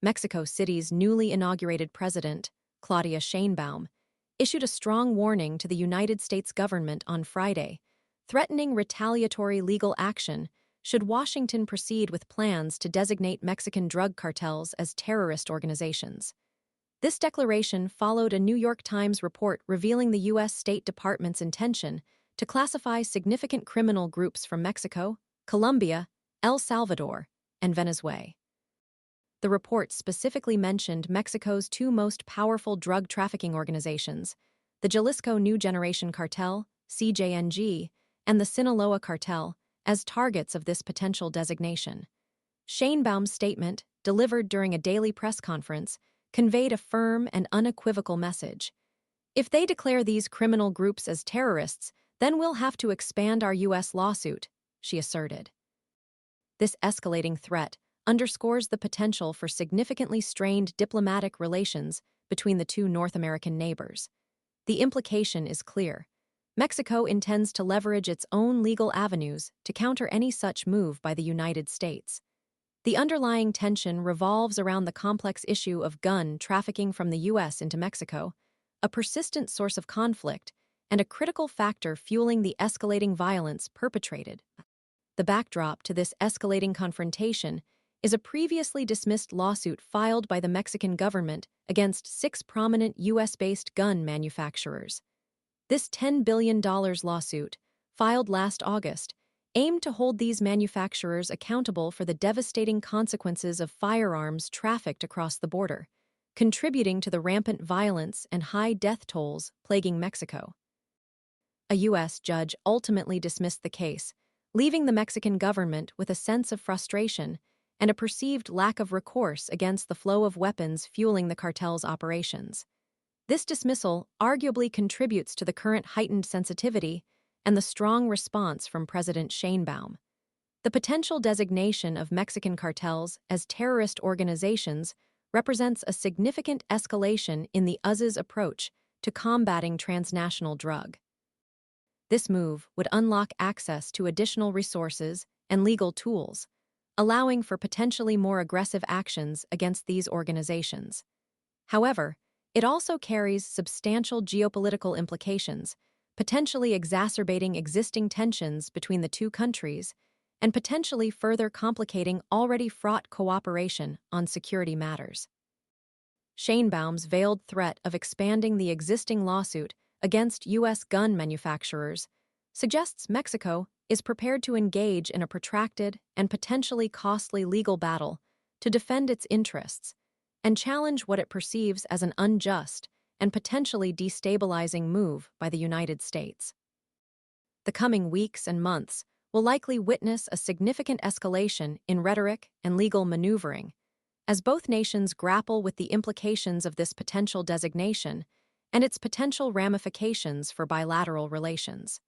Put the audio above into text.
Mexico City's newly inaugurated president, Claudia Sheinbaum, issued a strong warning to the United States government on Friday, threatening retaliatory legal action should Washington proceed with plans to designate Mexican drug cartels as terrorist organizations. This declaration followed a New York Times report revealing the U.S. State Department's intention to classify significant criminal groups from Mexico, Colombia, El Salvador, and Venezuela. The report specifically mentioned Mexico's two most powerful drug trafficking organizations, the Jalisco New Generation Cartel, CJNG, and the Sinaloa Cartel, as targets of this potential designation. Sheinbaum's statement, delivered during a daily press conference, conveyed a firm and unequivocal message. If they declare these criminal groups as terrorists, then we'll have to expand our U.S. lawsuit, she asserted. This escalating threat underscores the potential for significantly strained diplomatic relations between the two North American neighbors. The implication is clear. Mexico intends to leverage its own legal avenues to counter any such move by the United States. The underlying tension revolves around the complex issue of gun trafficking from the U.S. into Mexico, a persistent source of conflict and a critical factor fueling the escalating violence perpetrated. The backdrop to this escalating confrontation is a previously dismissed lawsuit filed by the Mexican government against 6 prominent U.S.-based gun manufacturers. This $10 billion lawsuit, filed last August, aimed to hold these manufacturers accountable for the devastating consequences of firearms trafficked across the border, contributing to the rampant violence and high death tolls plaguing Mexico. A U.S. judge ultimately dismissed the case, leaving the Mexican government with a sense of frustration and a perceived lack of recourse against the flow of weapons fueling the cartel's operations. This dismissal arguably contributes to the current heightened sensitivity and the strong response from President Sheinbaum. The potential designation of Mexican cartels as terrorist organizations represents a significant escalation in the US's approach to combating transnational drug. This move would unlock access to additional resources and legal tools, allowing for potentially more aggressive actions against these organizations. However, it also carries substantial geopolitical implications, potentially exacerbating existing tensions between the two countries and potentially further complicating already fraught cooperation on security matters. Sheinbaum's veiled threat of expanding the existing lawsuit against U.S. gun manufacturers suggests Mexico is prepared to engage in a protracted and potentially costly legal battle to defend its interests and challenge what it perceives as an unjust and potentially destabilizing move by the United States. The coming weeks and months will likely witness a significant escalation in rhetoric and legal maneuvering, as both nations grapple with the implications of this potential designation and its potential ramifications for bilateral relations.